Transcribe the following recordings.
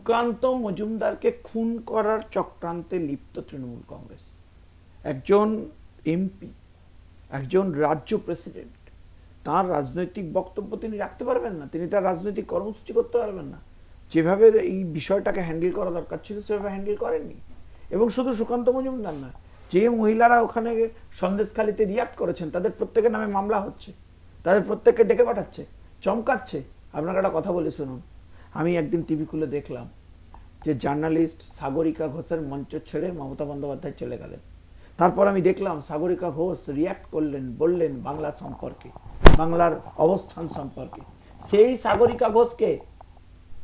সুকান্ত মজুমদারকে খুন করার চক্রান্তে লিপ্ত তৃণমূল কংগ্রেস। একজন এমপি, একজন রাজ্য প্রেসিডেন্ট, তার রাজনৈতিক বক্তব্য তিনি রাখতে পারবেন না, তিনি তার রাজনৈতিক কর্মসূচি করতে পারবেন না। যেভাবে এই বিষয়টাকে হ্যান্ডেল করা দরকার ছিল সেভাবে হ্যান্ডেল করেননি। এবং শুধু সুকান্ত মজুমদার না, যে মহিলারা ওখানে সন্দেশখালিতে রিয়াক্ট করেছেন তাদের প্রত্যেকের নামে মামলা হচ্ছে, তাদের প্রত্যেককে ডেকে পাঠাচ্ছে, চমকাচ্ছে। আপনাকে একটা কথা বলে শুনুন, আমি একদিন টিভি খুলে দেখলাম যে জার্নালিস্ট সাগরিকা ঘোষের মঞ্চ ছেড়ে মমতা বন্দ্যোপাধ্যায় চলে গেলেন। তারপর আমি দেখলাম সাগরিকা ঘোষ রিয়াক্ট করলেন, বললেন বাংলা সম্পর্কে, বাংলার অবস্থান সম্পর্কে। সেই সাগরিকা ঘোষকে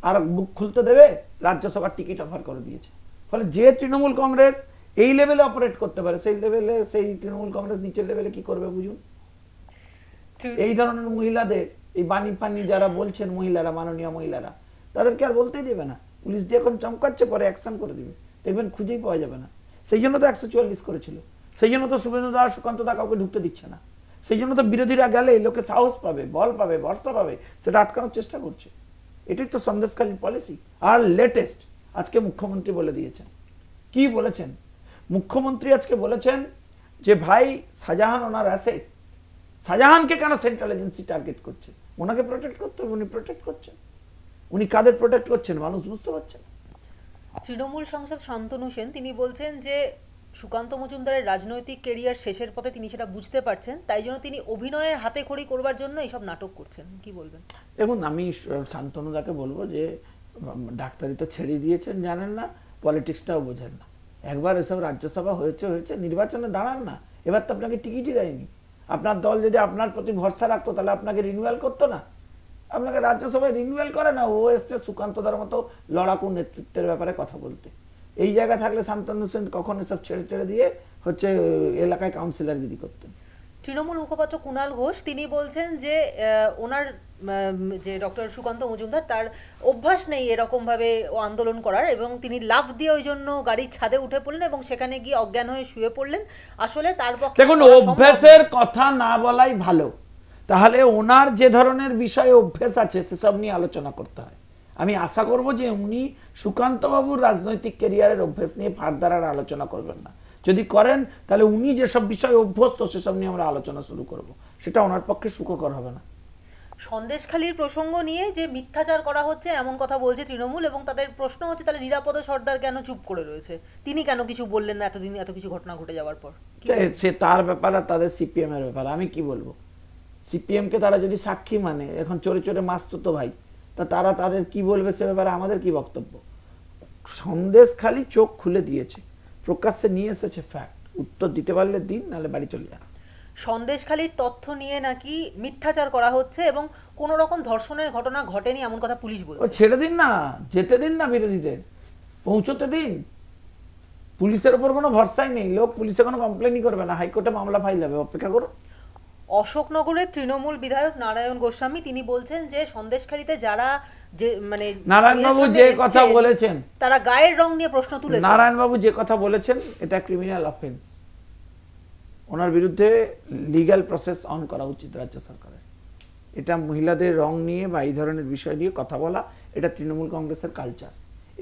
আর মুখ খুলতে দেবে? রাজ্যসভার টিকিট অফার করে দিয়েছে। ফলে যে তৃণমূল কংগ্রেস এই লেভেলে অপারেট করতে পারে, সেই লেভেলে সেই তৃণমূল কংগ্রেস নিচের লেভেলে কি করবে বুঝুন। এই ধরনের মহিলাদের, এই বাণী পানি যারা বলছেন মহিলারা, মাননীয় মহিলারা, তাদেরকে আর বলতেই দেবে না। পুলিশ দিয়ে এখন চমকাচ্ছে, পরে অ্যাকশন করে দিবে, দেখবেন খুঁজেই পাওয়া যাবে না। সেই জন্য তো 144 করেছিল, সেই জন্য তো শুভেন্দু দা, সুকান্ত দা কাউকে ঢুকতে দিচ্ছে না, সেই জন্য তো বিরোধীরা গেলে লোকে সাহস পাবে, বল পাবে, ভরসা পাবে, সেটা আটকানোর চেষ্টা করছে। এটাই তো সন্দেশকালীন পলিসি। আর লেটেস্ট আজকে মুখ্যমন্ত্রী বলে দিয়েছেন। কি বলেছেন মুখ্যমন্ত্রী? আজকে বলেছেন যে ভাই শাহজাহান ওনার অ্যাসেট, শাহজাহানকে কেন সেন্ট্রাল এজেন্সি টার্গেট করছে? ওনাকে প্রোটেক্ট করতে হবে, উনি প্রোটেক্ট করছেন। উনি কাদের প্রোটেক্ট করছেন মানুষ বুঝতে পারছেন। তৃণমূল সাংসদ শান্তনু সেন তিনি বলছেন যে সুকান্ত মজুমদারের রাজনৈতিক কেরিয়ার শেষের পথে, তিনি সেটা বুঝতে পারছেন, তাই জন্য তিনি অভিনয়ের হাতে খড়ি করবার জন্য এইসব নাটক করছেন। কি বলবেন? দেখুন, আমি শান্তনুদাকে বলবো যে ডাক্তারি তো ছেড়ে দিয়েছেন, জানেন না, পলিটিক্সটাও বোঝেন না। একবার এসব রাজ্যসভা হয়েছে, নির্বাচনে দাঁড়ান না। এবার তো আপনাকে টিকিটই দেয়নি। আপনার দল যদি আপনার প্রতি ভরসা রাখতো তাহলে আপনাকে রিনিউয়াল করতো না, আপনাকে রাজ্যসভায় রিনিউয়াল করে না। ও এসছে সুকান্তদার মতো লড়াকু নেতৃত্বের ব্যাপারে কথা বলতে। এই জায়গায় থাকলে শান্তনু সেন কখন এসব ছেড়ে দিয়ে এলাকায় কাউন্সিলরগিরি করতেন। তৃণমূল মুখপাত্র কুণাল ঘোষ তিনি বলছেন যে ওনার যে ডক্টর সুকান্ত মজুমদার, তার অভ্যাস নেই এরকমভাবে আন্দোলন করার, এবং তিনি লাফ দিয়ে ওই জন্য গাড়ির ছাদে উঠে পড়লেন এবং সেখানে গিয়ে অজ্ঞান হয়ে শুয়ে পড়লেন। আসলে তার পক্ষে দেখুন, অভ্যাসের কথা না বলাই ভালো। তাহলে ওনার যে ধরনের বিষয়ে অভ্যেস আছে সেসব নিয়ে আলোচনা করতে হয়। আমি আশা করব যে উনি সুকান্ত বাবুর রাজনৈতিক ক্যারিয়ারের অভ্যেস নিয়ে ফার্দার আর আলোচনা করবেন না। যদি করেন তাহলে উনি যেসব বিষয়ে অভ্যস্ত সেসব নিয়ে আমরা আলোচনা শুরু করব, সেটা ওনার পক্ষে সুখকর হবে না। সন্দেশখালির প্রসঙ্গ নিয়ে যে মিথ্যাচার করা হচ্ছে এমন কথা বলছে তৃণমূল, এবং তাদের প্রশ্ন হচ্ছে তাহলে নিরাপদ সর্দার কেন চুপ করে রয়েছে, তিনি কেন কিছু বললেন না এতদিন, এত কিছু ঘটনা ঘটে যাওয়ার পর? সে তার ব্যাপার আর তাদের সিপিএম এর ব্যাপার। আমি কি বলবো? সিপিএম কে তারা যদি সাক্ষী মানে, এখন চোরে চোরে মাসতো তো ভাই, তা তারা তাদের কি বলবে সে ব্যাপারে আমাদের কি বক্তব্য? সন্দেশখালি চোখ খুলে দিয়েছে, প্রকাশ্যে নিয়ে এসেছে ফ্যাক্ট। উত্তর দিতে পারলে দিন, নাহলে বাড়ি চলে যান। সন্দেশখালির তথ্য নিয়ে নাকি মিথ্যাচার করা হচ্ছে এবং কোনো রকম ধর্ষণের ঘটনা ঘটেনি এমন কথা পুলিশ বলছে। ছেড়ে দিন না, যেতে দিন না, বিরোধীদের পৌঁছতে দিন। পুলিশের উপর কোনো ভরসাই নেই, লোক পুলিশে কোনো কমপ্লেনই করবে না, হাইকোর্টে মামলা ফাইল হবে, অপেক্ষা করো। অশোকনগরের তৃণমূল বিধায়ক নারায়ণ গোস্বামী তিনি বলছেন যে সন্দেশখালিতে যারা যে মানে নারায়ণবাবু যে কথা বলেছেন, তারা গায়ের রং নিয়ে প্রশ্ন তুলেছেন। নারায়ণবাবু যে কথা বলেছেন এটা ক্রিমিনাল অফেন্স। ওনার বিরুদ্ধে লিগ্যাল প্রসেস অন করা উচিত রাজ্য সরকারের। এটা মহিলাদের রং নিয়ে বা এই ধরনের বিষয় নিয়ে কথা বলা, এটা তৃণমূল কংগ্রেসের কালচার।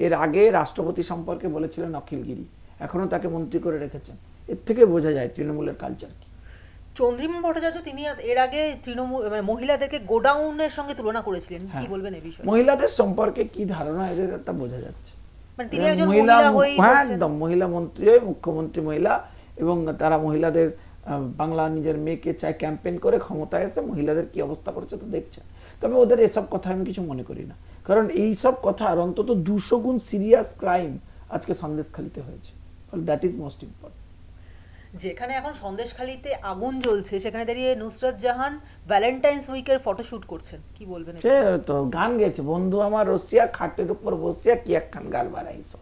এর আগে রাষ্ট্রপতি সম্পর্কে বলেছিলেন অখিলগিরি, এখনো তাকে মন্ত্রী করে রেখেছেন। এর থেকে বোঝা যায় তৃণমূলের কালচার কি। চন্দ্রিমা ভট্টাচার্য তিনি এর আগে তৃণমূল মহিলাদেরকে গোডাউনের সঙ্গে তুলনা করেছিলেন। কি বলবেন এই বিষয়ে? মহিলাদের সম্পর্কে কি ধারণা এদের তা বোঝা যাচ্ছে। মানে তিনি একজন মহিলা হয়ে, হ্যাঁ একদম মহিলা মন্ত্রী, মুখ্যমন্ত্রী মহিলা, এবং তারা মহিলাদের বাংলা নিজের মেয়েকে চায় ক্যাম্পেইন করে ক্ষমতায় এসে মহিলাদের কি অবস্থা করছে তো দেখছেন। তবে ওদের এসব কথা আমি কিছু মনে করি না, কারণ এই সব কথা আর অন্তত 200 গুণ সিরিয়াস ক্রাইম আজকে সন্দেশখালিতে হয়েছে। That is most important. যেখানে এখন সন্দেশখালিতে আগুন জ্বলছে সেখানে দাঁড়িয়ে নুসরাত জাহান ভ্যালেন্টাইন্স উইকের ফটোশুট করছেন। কি বলবেন? সে তো গান গেছে, বন্ধু আমার রসিয়া খাটের উপর বসিয়া কি একখান গাল বাড়াইছো।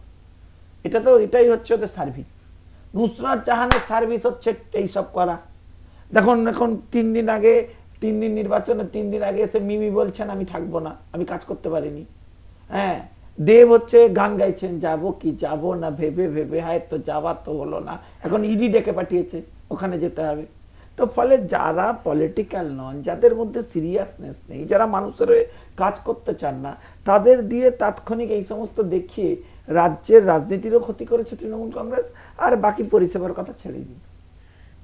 এটাই হচ্ছে ওদের সার্ভিস। নুসরাত জাহানের সার্ভিস হচ্ছে এইসব করা। দেখুন, এখন 3 দিন নির্বাচনের 3 দিন আগে এসে মিমি বলছেন আমি থাকবো না, আমি কাজ করতে পারিনি। হ্যাঁ, দেব হচ্ছে গান গাইছেন, যাবো কি যাবো না ভেবে ভেবে, হায় তো যাওয়া তো হলো না, এখন ইডি ডেকে পাঠিয়েছে, ওখানে যেতে হবে। তো ফলে যারা পলিটিক্যাল নন, যাদের মধ্যে সিরিয়াসনেস নেই, যারা মানুষের হয়ে কাজ করতে চান না, তাদের দিয়ে তাৎক্ষণিক এই সমস্ত দেখিয়ে রাজ্যের রাজনীতিরও ক্ষতি করেছে তৃণমূল কংগ্রেস। আর বাকি পরিষেবার কথা ছেড়ে দিন।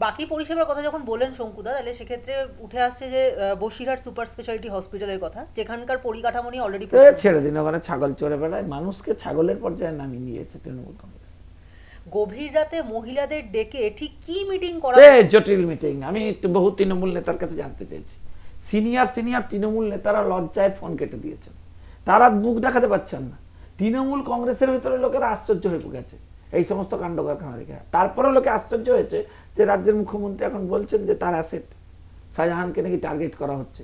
বাকি পরিষেবার কথা যখন বললেন শঙ্কুদা, তাহলে সেক্ষেত্রে উঠে আসছে যে বসিরহাট সুপার স্পেশালিটি হসপিটালের কথা, যেখানকার পরিকাঠামো নিয়ে অলরেডি ছেড়ে দিন, ওখানে ছাগল চড়ে বেড়ায়, মানুষকে ছাগলের পর্যায়ে নামিয়ে নিয়েছে তৃণমূল কংগ্রেস। গভীর রাতে মহিলাদের ডেকে ঠিক কি মিটিং করা? জটিল মিটিং। আমি বহু তৃণমূল নেতার কাছে জানতে চেয়েছি, সিনিয়র তৃণমূল নেতারা লজ্জায় ফোন কেটে দিয়েছেন, তারা মুখ দেখাতে পারছেন না। তৃণমূল কংগ্রেসের ভিতরে লোকেরা আশ্চর্য হয়ে গেছে এই সমস্ত কাণ্ড কারখানা দেখে। তারপরেও লোকে আশ্চর্য হয়েছে যে রাজ্যের মুখ্যমন্ত্রী এখন বলছেন যে তার অ্যাসেট শাহজাহানকে নাকি টার্গেট করা হচ্ছে।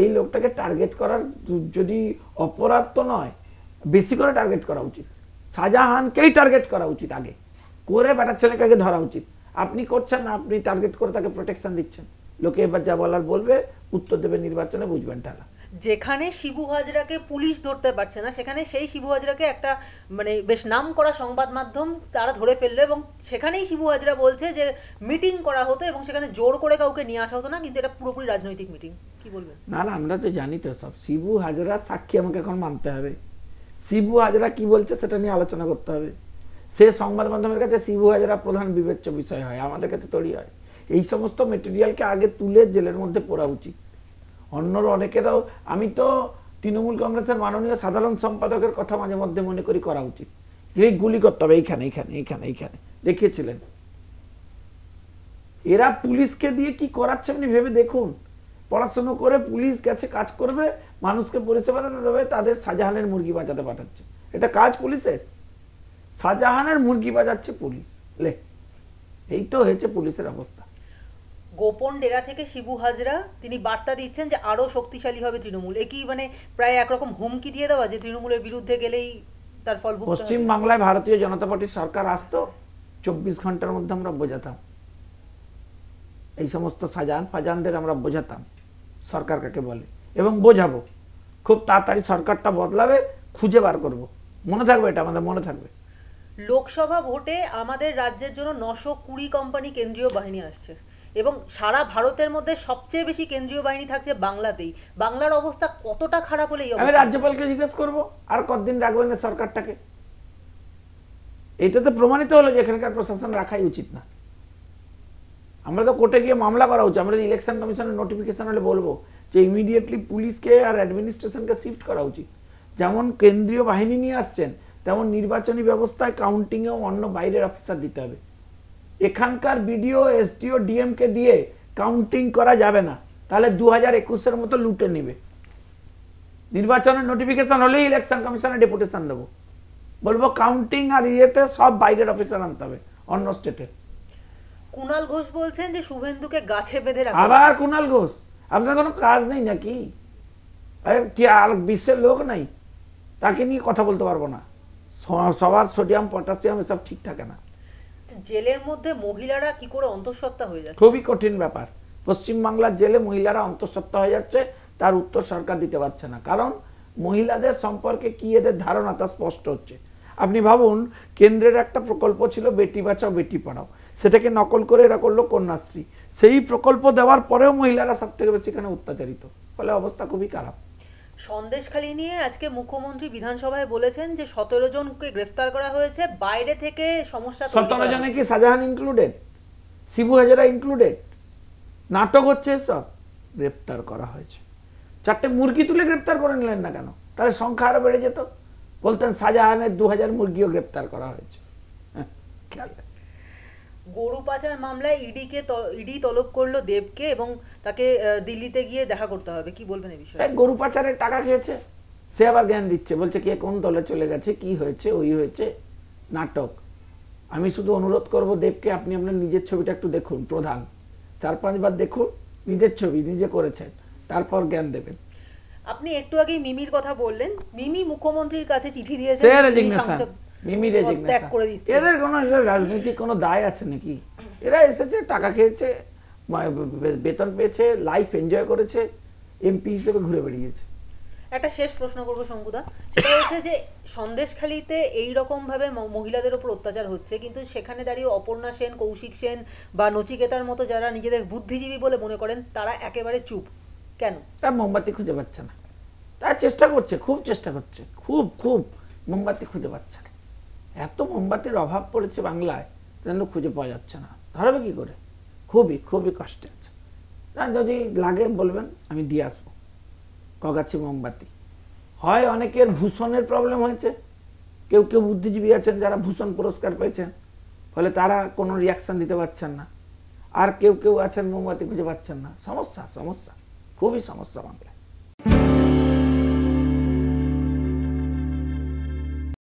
এই লোকটাকে টার্গেট করার যদি অপরাধ তো নয়, বেশি করে টার্গেট করা উচিত। শাহজাহানকেই টার্গেট করা উচিত, আগে করে বেটার ছেলেকে আগে ধরা উচিত। আপনি করছেন না, আপনি টার্গেট করে তাকে প্রোটেকশন দিচ্ছেন। লোকে এবার যা বলার বলবে, উত্তর দেবে নির্বাচনে, বুঝবেন টাকা। যেখানে শিবু হাজরাকে পুলিশ ধরতে পারছে না, সেখানে সেই শিবু হাজরাকে একটা মানে বেশ নাম করা সংবাদ মাধ্যম তারা ধরে ফেললো, এবং সেখানেই শিবু হাজরা বলছে যে মিটিং করা হতো এবং সেখানে জোর করে কাউকে নিয়ে আসা হতো না, কিন্তু এটা পুরোপুরি রাজনৈতিক মিটিং। কি বলবেন? না না, আমরা তো জানি তো সব। শিবু হাজরা সাক্ষী আমাকে এখন মানতে হবে। শিবু হাজরা কি বলছে সেটা নিয়ে আলোচনা করতে হবে। সে সংবাদ মাধ্যমের কাছে শিবু হাজরা প্রধান বিবেচ্য বিষয় হয়, আমাদের কাছে তৈরি হয়। এই সমস্ত মেটেরিয়ালকে আগে তুলে জেলের মধ্যে পড়া উচিত। অন্যরা অনেকেরাও, আমি তো তৃণমূল কংগ্রেসের মাননীয় সাধারণ সম্পাদকের কথা মাঝে মধ্যে মনে করি করা উচিত। এই গুলি করতে হবে এইখানে এইখানে এইখানে এইখানে, দেখিয়েছিলেন। এরা পুলিশকে দিয়ে কি করাচ্ছে আপনি ভেবে দেখুন। পড়াশুনো করে পুলিশ গেছে, কাজ করবে, মানুষকে পরিষেবা দিতে দেবে, তাদের শাহজাহানের মুরগি বাজাতে পাঠাচ্ছে। এটা কাজ পুলিশের? শাহজাহানের মুরগি বাজাচ্ছে পুলিশ। এই তো হয়েছে পুলিশের অবস্থা। গোপন ডেরা থেকে শিবু হাজরা তিনি বার্তা দিচ্ছেন যে আরো শক্তিশালী হবে তৃণমূল। এ কি মানে প্রায় একরকম হুমকি দিয়ে দেওয়া যে তৃণমূলের বিরুদ্ধে গেলেই তার ফল ভুগতে হবে? পশ্চিম বাংলায় ভারতীয় জনতা পার্টির সরকার আসতো, 24 ঘন্টার মধ্যে আমরা বোঝাতাম, এই সমস্ত ফাজানদের আমরা বোঝাতাম সরকার কাকে বলে, এবং বোঝাবো। খুব তাড়াতাড়ি সরকারটা বদলাবে, খুঁজে বার করব। মনে থাকবে, এটা আমাদের মনে থাকবে। লোকসভা ভোটে আমাদের রাজ্যের জন্য 920 কোম্পানি কেন্দ্রীয় বাহিনী আসছে, এবং সারা ভারতের মধ্যে সবচেয়ে বেশি কেন্দ্রীয় বাহিনী থাকছে বাংলাতেই। বাংলার অবস্থা কতটা খারাপ হলে আমি রাজ্যপালকে জিজ্ঞেস করবো আর কতদিন রাখবেন সরকারটাকে। এটা তো প্রমাণিত হলো যে এখানকার প্রশাসন রাখাই উচিত না। আমরা তো কোর্টে গিয়ে মামলা করা উচিত। আমরা ইলেকশন কমিশনের নোটিফিকেশন হলে বলবো যে ইমিডিয়েটলি পুলিশকে আর অ্যাডমিনিস্ট্রেশনকে শিফট করা উচিত। যেমন কেন্দ্রীয় বাহিনী নিয়ে আসছেন, তেমন নির্বাচনী ব্যবস্থায় কাউন্টিংয়েও অন্য বাইরের অফিসার দিতে হবে। এখানকার বিডিও, এসডিও, ডিএমকে দিয়ে কাউন্টিং করা যাবে না, তাহলে 2021-এর মতো লুটে নেবে। নির্বাচনের নোটিফিকেশন হলেই ইলেকশন কমিশনে ডেপুটেশন দেবো, বলবো কাউন্টিং আর ইয়েতে সব বাইরের অফিসার আনতে হবে অন্য স্টেটের। কুণাল ঘোষ বলছেন যে শুভেন্দুকে গাছে বেঁধে রাখা। আবার কুণাল ঘোষ, আপনার কোনো কাজ নেই নাকি? কি আর বিশ্বের লোক নাই তাকে নিয়ে কথা বলতে পারবো না? সবার সোডিয়াম পটাশিয়াম এসব ঠিক থাকে না। জেলের মধ্যে মহিলারা কি করে অন্তঃসত্ত্বা হয়ে যাচ্ছে? খুবই কঠিন ব্যাপার। পশ্চিমবাংলার জেলে মহিলারা অন্তঃসত্ত্বা হয়ে যাচ্ছে, তার উত্তর সরকার দিতে পারছে না। কারণ মহিলাদের সম্পর্কে কি এদের ধারণা তা স্পষ্ট হচ্ছে। আপনি ভাবুন, কেন্দ্রের একটা প্রকল্প ছিল বেটি বাঁচাও বেটি পড়াও, সেটাকে নকল করে এরা করলো কন্যাশ্রী। সেই প্রকল্প দেওয়ার পরেও মহিলারা সব থেকে বেশি এখানে অত্যাচারিত, ফলে অবস্থা খুবই খারাপ। সন্দেশখালী নিয়ে আজকে মুখ্যমন্ত্রী বিধানসভায় বলেছেন যে 17 জনকে গ্রেফতার করা হয়েছে, বাইরে থেকে সমস্যা। 17 জনে কি শাহজাহান ইনক্লুডেড, শিবু হাজরা ইনক্লুডেড? নাটক হচ্ছে সব। গ্রেফতার করা হয়েছে, 4টে মুরগি তুলে গ্রেফতার করে নিলেন না কেন? তাহলে সংখ্যা আরো বেড়ে যেত। বলতেন শাহজাহানের 2000 মুরগিও গ্রেফতার করা হয়েছে। গরু পাচার মামলায় ইডি তলব করলো দেবকে, এবং তাকে দিল্লিতে গিয়ে দেখা করতে হবে। কি বলবেন এই বিষয়ে? গরু পাচারের টাকা খেয়েছে, সে আবার জ্ঞান দিচ্ছে, বলছে কে কোন দলে চলে গেছে, কি হয়েছে, ওই হয়েছে, নাটক। আমি শুধু অনুরোধ করব দেবকে, আপনি আপনার নিজের ছবিটা একটু দেখুন, প্রধান 4-5 বার দেখুন নিজের ছবি, নিজে করেছেন, তারপর জ্ঞান দেবেন। আপনি একটু আগেই মিমির কথা বললেন, মিমি মুখ্যমন্ত্রীর কাছে চিঠি দিয়েছে, মিমি রেজিগনেশন করে দিচ্ছে। এদের কোনো রাজনৈতিক কোনো দায় আছে নাকি? এরা এসেছে, টাকা খেয়েছে, বেতন পেয়েছে, লাইফ এনজয় করেছে, এমপি হিসেবে ঘুরে বেরিয়েছে। একটা শেষ প্রশ্ন করবো শঙ্কুদা, সেটা হচ্ছে যে সন্দেশখালিতে এই রকম ভাবে মহিলাদের ওপর অত্যাচার হচ্ছে, কিন্তু সেখানে দাঁড়িয়ে অপর্ণা সেন, কৌশিক সেন বা নচিকেতার মতো যারা নিজেদের বুদ্ধিজীবী বলে মনে করেন তারা একেবারে চুপ কেন? তার মোমবাতি খুঁজে পাচ্ছে না। তার চেষ্টা করছে, খুব চেষ্টা করছে, খুব খুব মোমবাতি খুঁজে পাচ্ছে না। এত মোমবাতির অভাব পড়েছে বাংলায়, যেন খুঁজে পাওয়া যাচ্ছে না। ধরাবে কি করে? খুবই খুবই কষ্টে আছে। না, যদি লাগে বলবেন, আমি দিয়ে আসবো কগাছি মোমবাতি। হয় অনেকের ভূষণের প্রবলেম হয়েছে, কেউ কেউ বুদ্ধিজীবী আছেন যারা ভূষণ পুরস্কার পেয়েছেন, ফলে তারা কোনো রিয়াকশন দিতে পারছেন না। আর কেউ কেউ আছেন মোমবাতি খুঁজে পাচ্ছেন না। সমস্যা, সমস্যা, খুবই সমস্যা বাংলায়।